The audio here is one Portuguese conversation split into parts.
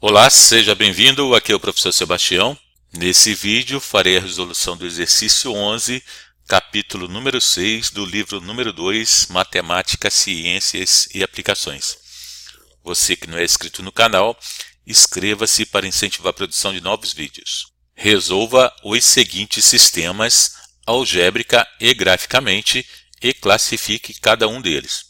Olá, seja bem-vindo, aqui é o professor Sebastião. Nesse vídeo farei a resolução do exercício 11, capítulo número 6 do livro número 2, Matemática, Ciências e Aplicações. Você que não é inscrito no canal, inscreva-se para incentivar a produção de novos vídeos. Resolva os seguintes sistemas algébrica e graficamente e classifique cada um deles.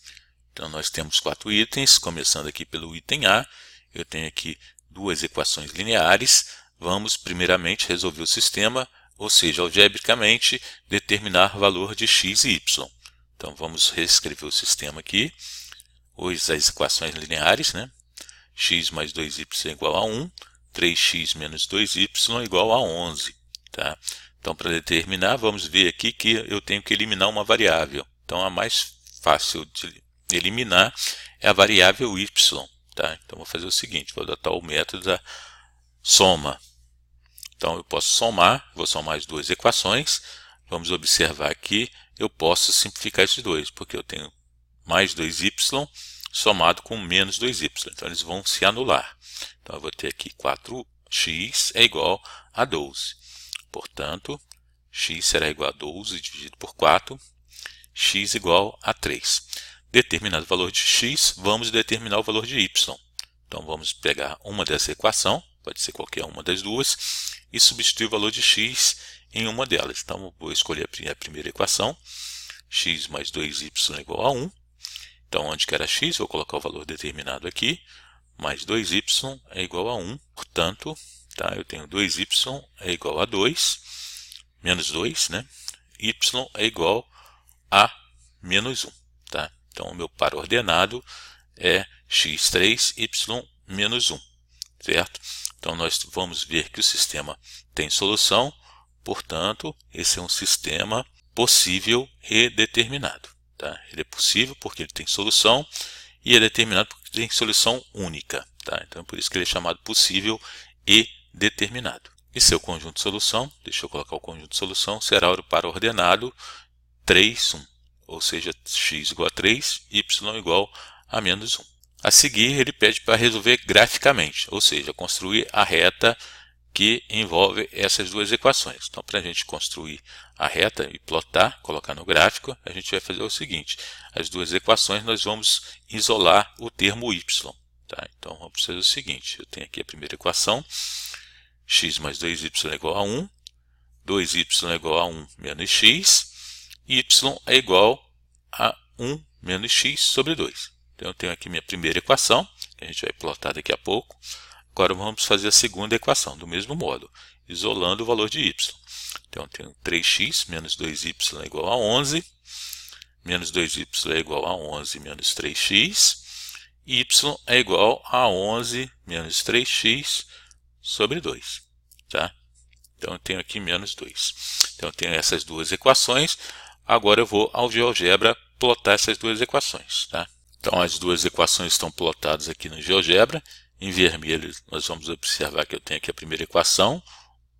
Então nós temos 4 itens, começando aqui pelo item A. Eu tenho aqui duas equações lineares. Vamos primeiramente resolver o sistema, ou seja, algebricamente determinar valor de x e y. Então vamos reescrever o sistema aqui, as equações lineares, né? X mais 2y é igual a 1, 3x menos 2y é igual a 11. Tá? Então para determinar, vamos ver aqui que eu tenho que eliminar uma variável. Então a mais fácil de eliminar é a variável y. Tá? Então vou fazer o seguinte, vou adotar o método da soma. Então eu posso somar, vou somar as duas equações. Vamos observar aqui, eu posso simplificar esses dois, porque eu tenho mais 2y somado com menos 2y. Então eles vão se anular. Então eu vou ter aqui 4x é igual a 12. Portanto, x será igual a 12 dividido por 4, x igual a 3. Determinado o valor de x, vamos determinar o valor de y. Então vamos pegar uma dessa equação, pode ser qualquer uma das duas, e substituir o valor de x em uma delas. Então vou escolher a primeira equação, x mais 2y é igual a 1. Então onde que era x, vou colocar o valor determinado aqui, mais 2y é igual a 1. Portanto, tá, eu tenho 2y é igual a 2, menos 2, né? Y é igual a menos 1. Tá? Então, o meu par ordenado é x3, y menos 1, certo? Então, nós vamos ver que o sistema tem solução, portanto, esse é um sistema possível e determinado. Tá? Ele é possível porque ele tem solução e é determinado porque tem solução única. Tá? Então, por isso que ele é chamado possível e determinado. E seu conjunto de solução, deixa eu colocar o conjunto de solução, será o par ordenado 3, 1. Ou seja, x igual a 3, y igual a menos 1. A seguir, ele pede para resolver graficamente, ou seja, construir a reta que envolve essas duas equações. Então, para a gente construir a reta e plotar, colocar no gráfico, a gente vai fazer o seguinte. As duas equações, nós vamos isolar o termo y. Tá? Então, vamos fazer o seguinte. Eu tenho aqui a primeira equação, x mais 2y é igual a 1, 2y é igual a 1 menos x, y é igual a 1 menos x sobre 2. Então eu tenho aqui minha primeira equação, que a gente vai plotar daqui a pouco. Agora vamos fazer a segunda equação, do mesmo modo, isolando o valor de y. Então eu tenho 3x menos 2y é igual a 11, menos 2y é igual a 11 menos 3x, y é igual a 11 menos 3x sobre 2. Tá? Então eu tenho aqui menos 2. Então eu tenho essas duas equações. Agora eu vou ao GeoGebra plotar essas duas equações. Tá? Então as duas equações estão plotadas aqui no GeoGebra. Em vermelho nós vamos observar que eu tenho aqui a primeira equação,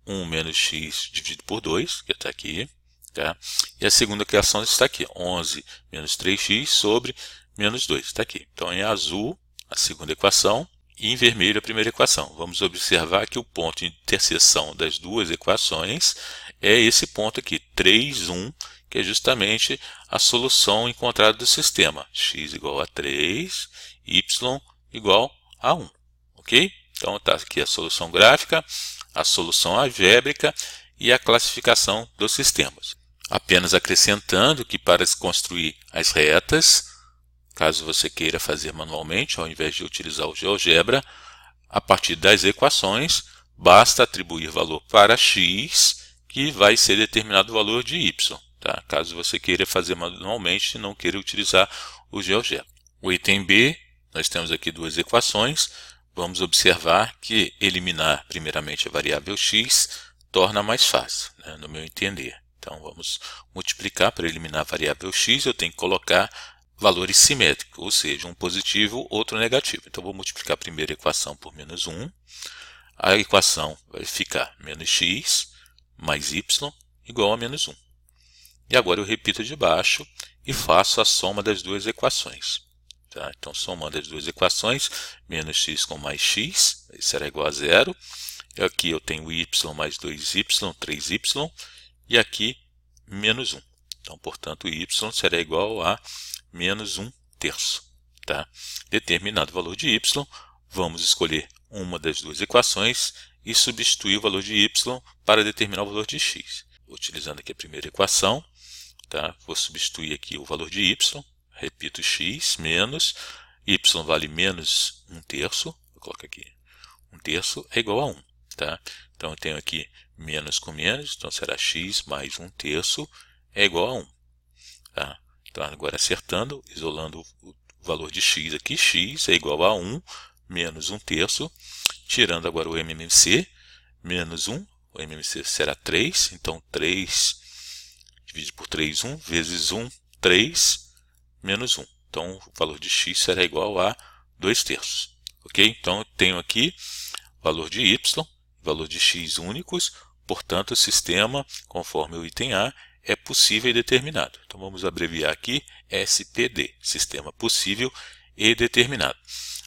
1 menos x dividido por 2, que está aqui. Tá? E a segunda equação está aqui, 11 menos 3x sobre menos 2, está aqui. Então em azul a segunda equação e em vermelho a primeira equação. Vamos observar que o ponto de interseção das duas equações é esse ponto aqui, 3, 1, que é justamente a solução encontrada do sistema. X igual a 3, y igual a 1. Ok? Então está aqui a solução gráfica, a solução algébrica e a classificação dos sistemas. Apenas acrescentando que para se construir as retas, caso você queira fazer manualmente, ao invés de utilizar o GeoGebra, a partir das equações, basta atribuir valor para x, que vai ser determinado o valor de y. Tá? Caso você queira fazer manualmente e não queira utilizar o GeoGebra. O item B, nós temos aqui duas equações. Vamos observar que eliminar primeiramente a variável x torna mais fácil, né, no meu entender. Então vamos multiplicar para eliminar a variável x, eu tenho que colocar valores simétricos, ou seja, um positivo, outro negativo. Então vou multiplicar a primeira equação por menos 1. A equação vai ficar menos x mais y igual a menos 1. E agora eu repito de baixo e faço a soma das duas equações. Tá? Então, somando as duas equações, menos x com mais x, será igual a zero. E aqui eu tenho y mais 2y, 3y, e aqui menos 1. Então, portanto, y será igual a menos 1/3. Tá? Determinado o valor de y, vamos escolher uma das duas equações e substituir o valor de y para determinar o valor de x. Utilizando aqui a primeira equação, tá? Vou substituir aqui o valor de y, repito x, menos, y vale menos 1/3, vou colocar aqui 1/3 é igual a 1. Tá? Então eu tenho aqui menos com menos, então será x mais 1/3 é igual a 1. Tá? Então agora acertando, isolando o valor de x aqui, x é igual a 1 menos 1/3, tirando agora o MMC, menos 1, o MMC será 3, então 3 dividido por 3, 1, vezes 1, 3, menos 1. Então o valor de x será igual a 2/3. Ok? Então eu tenho aqui valor de y, valor de x únicos, portanto o sistema, conforme o item A, é possível e determinado. Então vamos abreviar aqui SPD, sistema possível e determinado.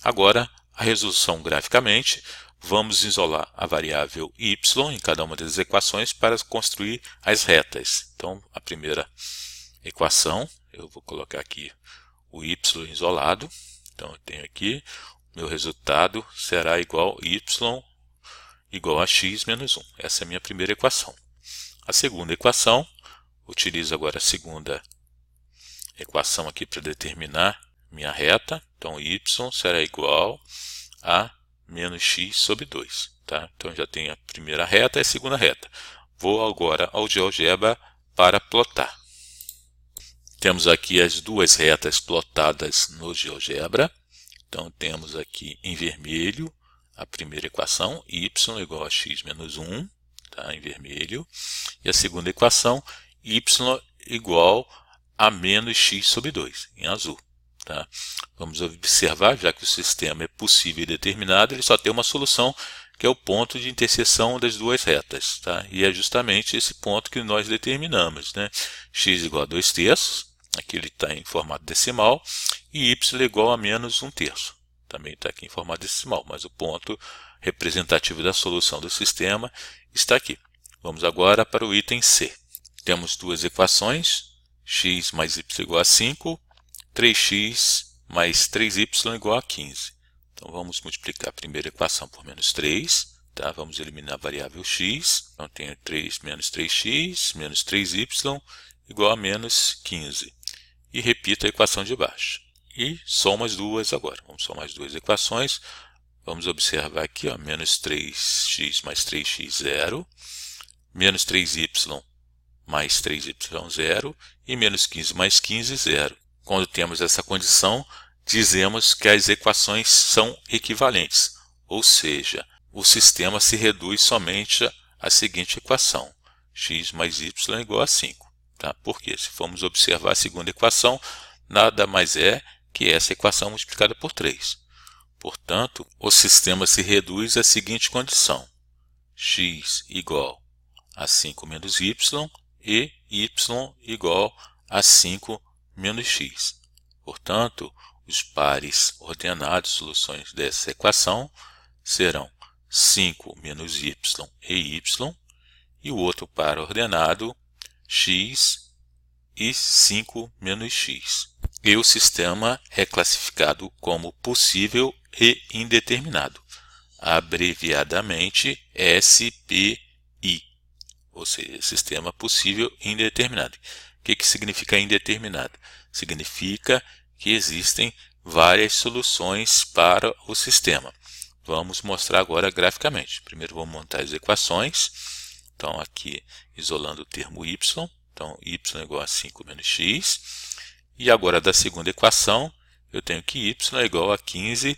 Agora, a resolução graficamente, vamos isolar a variável y em cada uma das equações para construir as retas. Então, a primeira equação, eu vou colocar aqui o y isolado. Então, eu tenho aqui, meu resultado será igual y igual a x menos 1. Essa é a minha primeira equação. A segunda equação, utilizo agora a segunda equação aqui para determinar minha reta. Então, y será igual a menos x sobre 2. Tá? Então, já tenho a primeira reta e a segunda reta. Vou agora ao GeoGebra para plotar. Temos aqui as duas retas plotadas no GeoGebra. Então, temos aqui em vermelho a primeira equação, y igual a x menos 1, tá? Em vermelho. E a segunda equação, y igual a menos x sobre 2, em azul. Tá? Vamos observar, já que o sistema é possível e determinado, ele só tem uma solução, que é o ponto de interseção das duas retas. Tá? E é justamente esse ponto que nós determinamos. Né? X igual a 2/3, aqui ele está em formato decimal, e y igual a menos 1/3. Também está aqui em formato decimal, mas o ponto representativo da solução do sistema está aqui. Vamos agora para o item C. Temos duas equações, x mais y igual a 5, 3x mais 3y igual a 15. Então vamos multiplicar a primeira equação por menos 3. Tá? Vamos eliminar a variável x. Então tenho 3 menos 3x menos 3y igual a menos 15. E repito a equação de baixo. E somo as duas agora. Vamos somar as duas equações. Vamos observar aqui, ó, menos 3x mais 3x, 0. Menos 3y mais 3y, 0. E menos 15 mais 15, 0. Quando temos essa condição, dizemos que as equações são equivalentes. Ou seja, o sistema se reduz somente à seguinte equação. X mais y é igual a 5. Tá? Porque se formos observar a segunda equação, nada mais é que essa equação multiplicada por 3. Portanto, o sistema se reduz à seguinte condição. X igual a 5 menos y e y igual a 5 menos x. Portanto, os pares ordenados, soluções dessa equação, serão 5 menos y e y, e o outro par ordenado, x e 5 menos x. E o sistema é classificado como possível e indeterminado, abreviadamente SPI, ou seja, sistema possível e indeterminado. O que significa indeterminado? Significa que existem várias soluções para o sistema. Vamos mostrar agora graficamente. Primeiro vamos montar as equações. Então aqui isolando o termo y, então y é igual a 5 menos x. E agora da segunda equação, eu tenho que y é igual a 15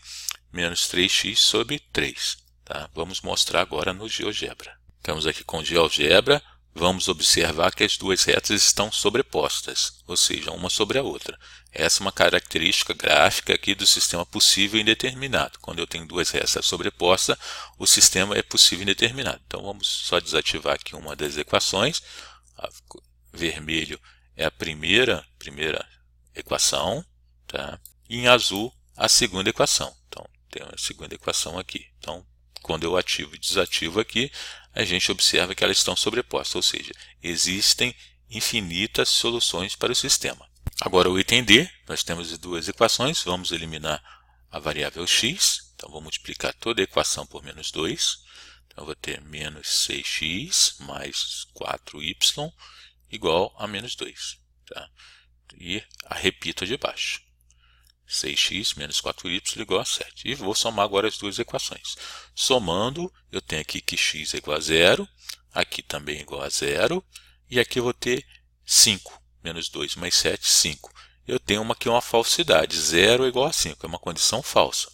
menos 3x sobre 3. Tá? Vamos mostrar agora no GeoGebra. Estamos aqui com o GeoGebra, vamos observar que as duas retas estão sobrepostas, ou seja, uma sobre a outra. Essa é uma característica gráfica aqui do sistema possível e indeterminado. Quando eu tenho duas retas sobrepostas, o sistema é possível e indeterminado. Então vamos só desativar aqui uma das equações. Vermelho é a primeira equação, tá? e em azul a segunda equação. Então, tem a segunda equação aqui. Então, quando eu ativo e desativo aqui, a gente observa que elas estão sobrepostas, ou seja, existem infinitas soluções para o sistema. Agora, o item D, nós temos duas equações, vamos eliminar a variável x, então vou multiplicar toda a equação por menos 2, então eu vou ter menos 6x mais 4y igual a menos 2. Tá? E repito de baixo. 6x menos 4y igual a 7. E vou somar agora as duas equações. Somando, eu tenho aqui que x é igual a 0, aqui também é igual a 0, e aqui eu vou ter 5. Menos 2 mais 7, 5. Eu tenho aqui uma falsidade, 0 é igual a 5, é uma condição falsa.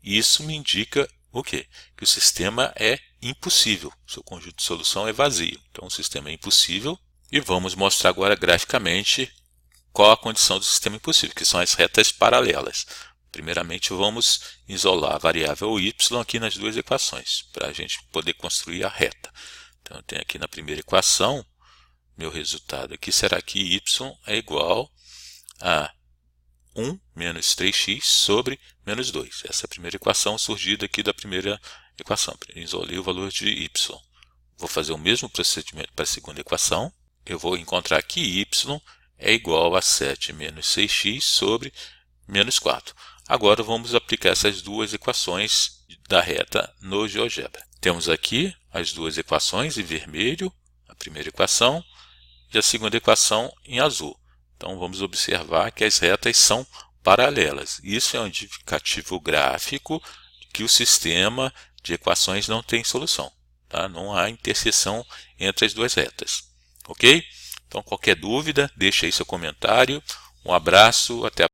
Isso me indica o quê? Que o sistema é impossível, o seu conjunto de solução é vazio. Então o sistema é impossível e vamos mostrar agora graficamente qual a condição do sistema impossível, que são as retas paralelas. Primeiramente vamos isolar a variável y aqui nas duas equações, para a gente poder construir a reta. Então eu tenho aqui na primeira equação, meu resultado aqui será que y é igual a 1 menos 3x sobre menos 2. Essa é a primeira equação surgida aqui da primeira equação. Isolei o valor de y. Vou fazer o mesmo procedimento para a segunda equação. Eu vou encontrar que y é igual a 7 menos 6x sobre menos 4. Agora vamos aplicar essas duas equações da reta no GeoGebra. Temos aqui as duas equações em vermelho, a primeira equação, e a segunda equação em azul. Então vamos observar que as retas são paralelas. Isso é um indicativo gráfico de que o sistema de equações não tem solução. Tá? Não há interseção entre as duas retas. Ok? Então qualquer dúvida, deixe aí seu comentário. Um abraço, até a